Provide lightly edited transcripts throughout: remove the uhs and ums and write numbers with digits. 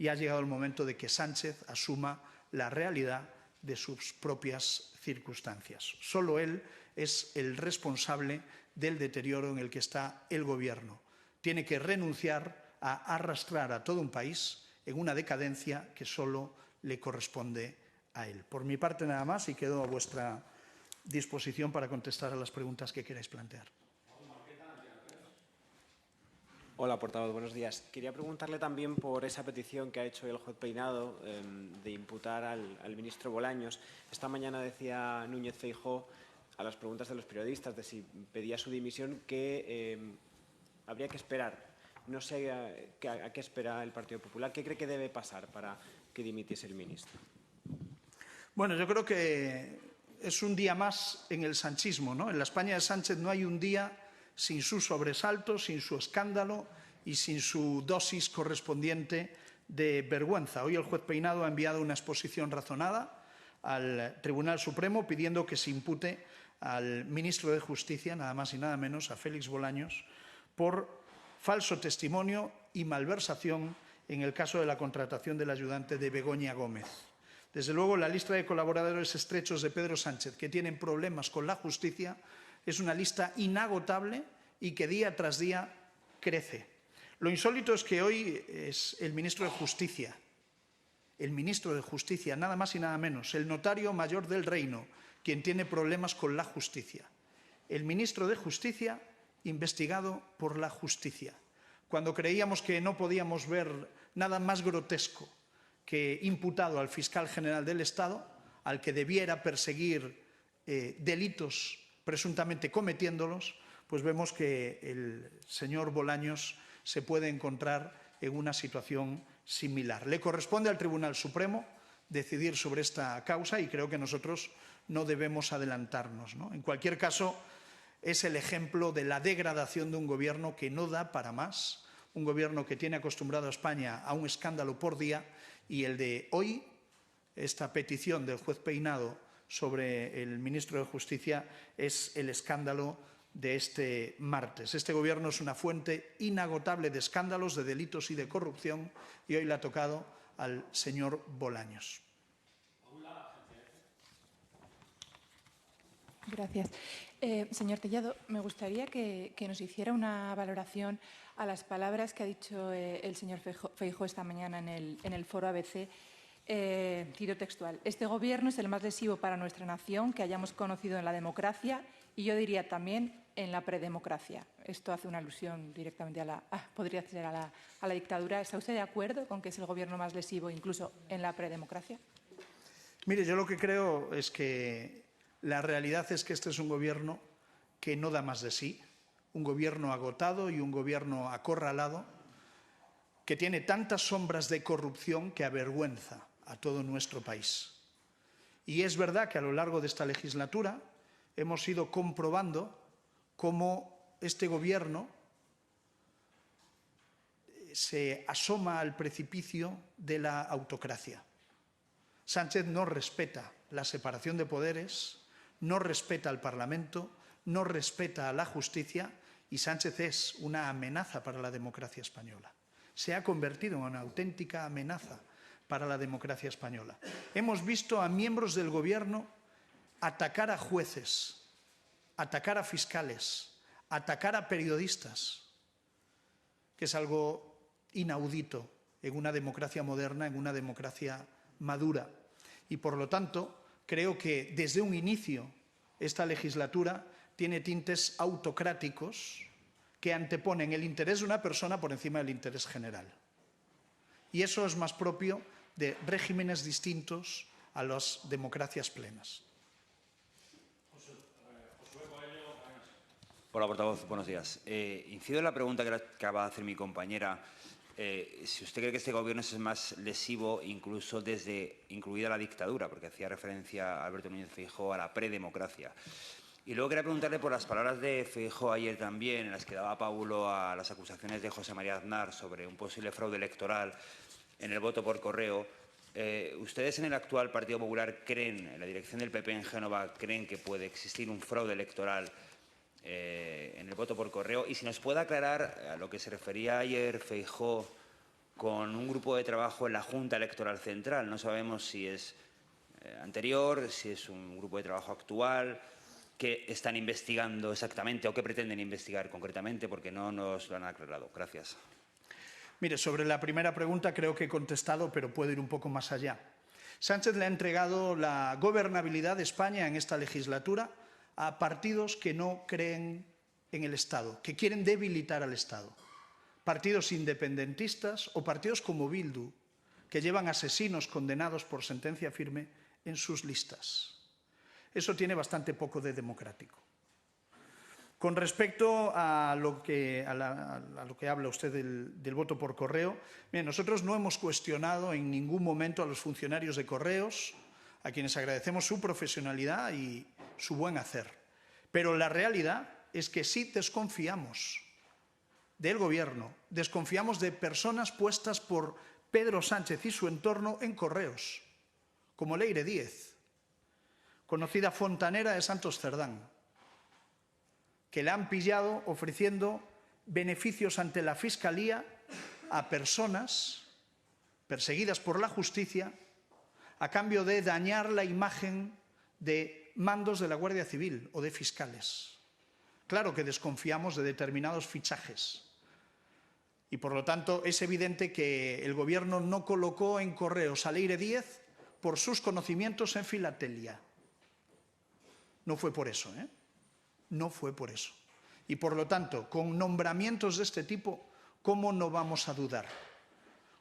y ha llegado el momento de que Sánchez asuma la realidad de sus propias circunstancias. Solo él es el responsable del deterioro en el que está el Gobierno. Tiene que renunciar a arrastrar a todo un país en una decadencia que solo le corresponde a él. Por mi parte nada más y quedo a vuestra disposición para contestar a las preguntas que queráis plantear. Hola, portavoz, buenos días. Quería preguntarle también por esa petición que ha hecho el juez Peinado de imputar al ministro Bolaños. Esta mañana decía Núñez Feijóo a las preguntas de los periodistas de si pedía su dimisión que habría que esperar. No sé a qué espera el Partido Popular. ¿Qué cree que debe pasar para que dimitiese el ministro? Bueno, yo creo que es un día más en el sanchismo, ¿no? En la España de Sánchez no hay un día sin su sobresalto, sin su escándalo y sin su dosis correspondiente de vergüenza. Hoy el juez Peinado ha enviado una exposición razonada al Tribunal Supremo pidiendo que se impute al ministro de Justicia, nada más y nada menos, a Félix Bolaños, por falso testimonio y malversación en el caso de la contratación del ayudante de Begoña Gómez. Desde luego, la lista de colaboradores estrechos de Pedro Sánchez que tienen problemas con la justicia es una lista inagotable y que día tras día crece. Lo insólito es que hoy es el ministro de Justicia, nada más y nada menos, el notario mayor del reino, quien tiene problemas con la justicia. El ministro de Justicia investigado por la justicia. Cuando creíamos que no podíamos ver nada más grotesco que imputado al fiscal general del Estado, al que debiera perseguir delitos presuntamente cometiéndolos, pues vemos que el señor Bolaños se puede encontrar en una situación similar. Le corresponde al Tribunal Supremo decidir sobre esta causa y creo que nosotros no debemos adelantarnos, ¿no? En cualquier caso, es el ejemplo de la degradación de un Gobierno que no da para más, un Gobierno que tiene acostumbrado a España a un escándalo por día y el de hoy, esta petición del juez Peinado sobre el ministro de Justicia es el escándalo de este martes. Este Gobierno es una fuente inagotable de escándalos, de delitos y de corrupción y hoy le ha tocado al señor Bolaños. Gracias. Señor Tellado, me gustaría que nos hiciera una valoración a las palabras que ha dicho el señor Feijóo esta mañana en el foro ABC. Tiro textual. Este Gobierno es el más lesivo para nuestra nación que hayamos conocido en la democracia y yo diría también en la predemocracia. Esto hace una alusión directamente podría ser a la dictadura. ¿Está usted de acuerdo con que es el Gobierno más lesivo incluso en la predemocracia? Mire, yo lo que creo es que la realidad es que este es un Gobierno que no da más de sí, un Gobierno agotado y un Gobierno acorralado que tiene tantas sombras de corrupción que avergüenza a todo nuestro país. Y es verdad que a lo largo de esta legislatura hemos ido comprobando cómo este Gobierno se asoma al precipicio de la autocracia. Sánchez no respeta la separación de poderes, no respeta al Parlamento, no respeta a la justicia y Sánchez es una amenaza para la democracia española. Se ha convertido en una auténtica amenaza para la democracia española. Hemos visto a miembros del Gobierno atacar a jueces, atacar a fiscales, atacar a periodistas, que es algo inaudito en una democracia moderna, en una democracia madura. Y, por lo tanto, creo que desde un inicio esta legislatura tiene tintes autocráticos que anteponen el interés de una persona por encima del interés general. Y eso es más propio de regímenes distintos a las democracias plenas. Hola, portavoz. Buenos días. Incido en la pregunta que acaba de hacer mi compañera. Si usted cree que este Gobierno es más lesivo incluso incluida la dictadura, porque hacía referencia a Alberto Núñez Feijóo a la predemocracia. Y luego quería preguntarle por las palabras de Feijóo ayer también, en las que daba pábulo a las acusaciones de José María Aznar sobre un posible fraude electoral en el voto por correo. ¿Ustedes en el actual Partido Popular creen, en la dirección del PP en Génova, creen que puede existir un fraude electoral en el voto por correo? Y si nos puede aclarar a lo que se refería ayer Feijóo con un grupo de trabajo en la Junta Electoral Central. No sabemos si es anterior, si es un grupo de trabajo actual, qué están investigando exactamente o qué pretenden investigar concretamente, porque no nos lo han aclarado. Gracias. Mire, sobre la primera pregunta creo que he contestado, pero puedo ir un poco más allá. Sánchez le ha entregado la gobernabilidad de España en esta legislatura a partidos que no creen en el Estado, que quieren debilitar al Estado. Partidos independentistas o partidos como Bildu, que llevan asesinos condenados por sentencia firme en sus listas. Eso tiene bastante poco de democrático. Con respecto a lo que habla usted del voto por correo, bien, nosotros no hemos cuestionado en ningún momento a los funcionarios de Correos, a quienes agradecemos su profesionalidad y su buen hacer. Pero la realidad es que sí desconfiamos del Gobierno, desconfiamos de personas puestas por Pedro Sánchez y su entorno en Correos, como Leire Díez, conocida fontanera de Santos Cerdán, que le han pillado ofreciendo beneficios ante la Fiscalía a personas perseguidas por la justicia a cambio de dañar la imagen de mandos de la Guardia Civil o de fiscales. Claro que desconfiamos de determinados fichajes y, por lo tanto, es evidente que el Gobierno no colocó en Correos a Leire Díez por sus conocimientos en filatelia. No fue por eso, ¿eh? No fue por eso. Y, por lo tanto, con nombramientos de este tipo, ¿cómo no vamos a dudar?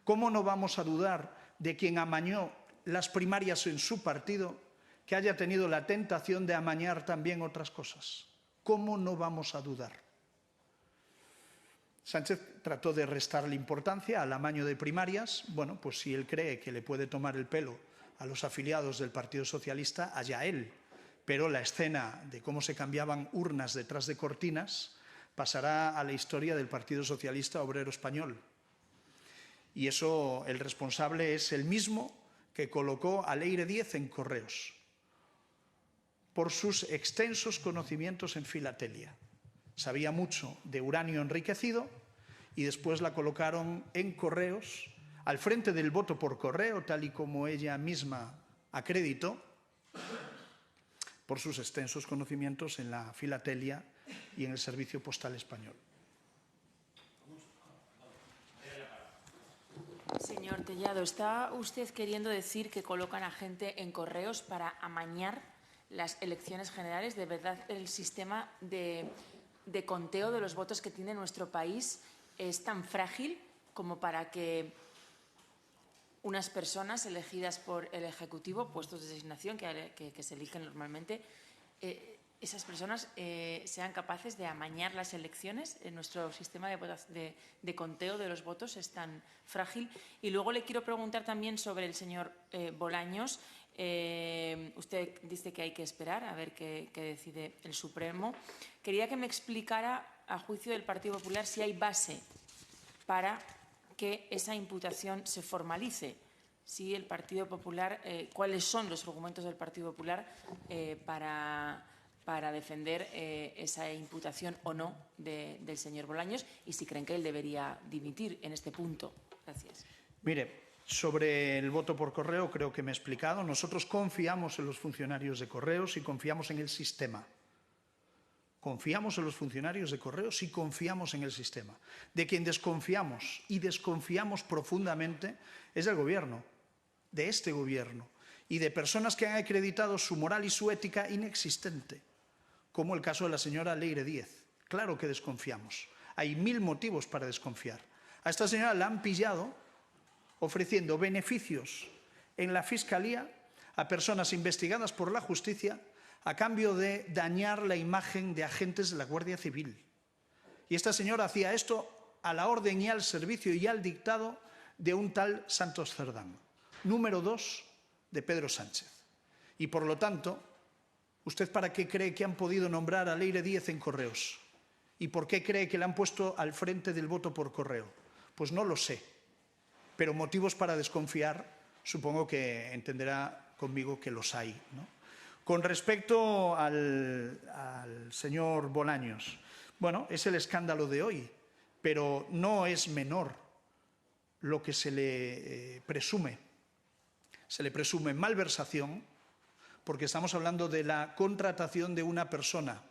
¿Cómo no vamos a dudar de quien amañó las primarias en su partido, que haya tenido la tentación de amañar también otras cosas? ¿Cómo no vamos a dudar? Sánchez trató de restarle importancia al amaño de primarias. Bueno, pues si él cree que le puede tomar el pelo a los afiliados del Partido Socialista, allá él. Pero la escena de cómo se cambiaban urnas detrás de cortinas pasará a la historia del Partido Socialista Obrero Español. Y eso, el responsable es el mismo que colocó a Leire Díez en Correos, por sus extensos conocimientos en filatelia. Sabía mucho de uranio enriquecido y después la colocaron en Correos, al frente del voto por correo, tal y como ella misma acreditó, por sus extensos conocimientos en la filatelia y en el servicio postal español. Señor Tellado, ¿está usted queriendo decir que colocan a gente en Correos para amañar las elecciones generales? ¿De verdad el sistema de conteo de los votos que tiene nuestro país es tan frágil como para que unas personas elegidas por el Ejecutivo, puestos de designación que se eligen normalmente, esas personas sean capaces de amañar las elecciones? Nuestro sistema de conteo de los votos es tan frágil. Y luego le quiero preguntar también sobre el señor Bolaños. Usted dice que hay que esperar a ver qué decide el Supremo. Quería que me explicara, a juicio del Partido Popular, si hay base para que esa imputación se formalice. Si el Partido Popular, cuáles son los argumentos del Partido Popular para defender esa imputación o no del señor Bolaños, y si creen que él debería dimitir en este punto. Gracias. Mire, sobre el voto por correo creo que me he explicado. Nosotros confiamos en los funcionarios de Correos y confiamos en el sistema. Confiamos en los funcionarios de Correos y confiamos en el sistema. De quien desconfiamos y desconfiamos profundamente es del Gobierno, de este Gobierno, y de personas que han acreditado su moral y su ética inexistente, como el caso de la señora Leire Díez. Claro que desconfiamos. Hay 1000 motivos para desconfiar. A esta señora la han pillado ofreciendo beneficios en la Fiscalía a personas investigadas por la justicia a cambio de dañar la imagen de agentes de la Guardia Civil. Y esta señora hacía esto a la orden y al servicio y al dictado de un tal Santos Cerdán, número 2 de Pedro Sánchez. Y, por lo tanto, ¿usted para qué cree que han podido nombrar a Leire Díez en Correos? ¿Y por qué cree que la han puesto al frente del voto por correo? Pues no lo sé, pero motivos para desconfiar supongo que entenderá conmigo que los hay, ¿no? Con respecto al señor Bolaños, bueno, es el escándalo de hoy, pero no es menor lo que se le presume. Se le presume malversación, porque estamos hablando de la contratación de una persona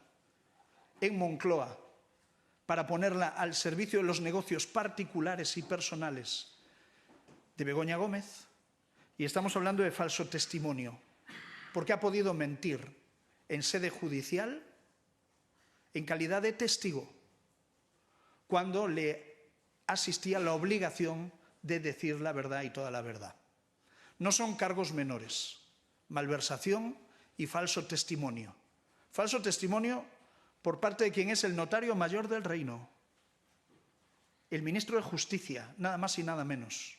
en Moncloa para ponerla al servicio de los negocios particulares y personales de Begoña Gómez, y estamos hablando de falso testimonio, porque ha podido mentir en sede judicial en calidad de testigo, cuando le asistía la obligación de decir la verdad y toda la verdad. No son cargos menores, malversación y falso testimonio. Falso testimonio por parte de quien es el notario mayor del reino, el ministro de Justicia, nada más y nada menos.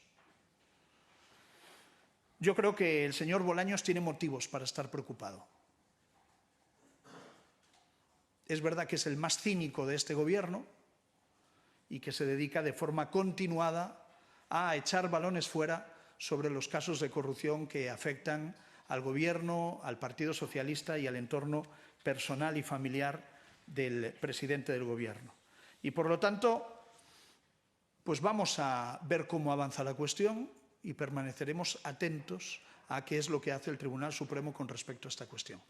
Yo creo que el señor Bolaños tiene motivos para estar preocupado. Es verdad que es el más cínico de este gobierno y que se dedica de forma continuada a echar balones fuera sobre los casos de corrupción que afectan al Gobierno, al Partido Socialista y al entorno personal y familiar del presidente del Gobierno. Y, por lo tanto, pues vamos a ver cómo avanza la cuestión y permaneceremos atentos a qué es lo que hace el Tribunal Supremo con respecto a esta cuestión.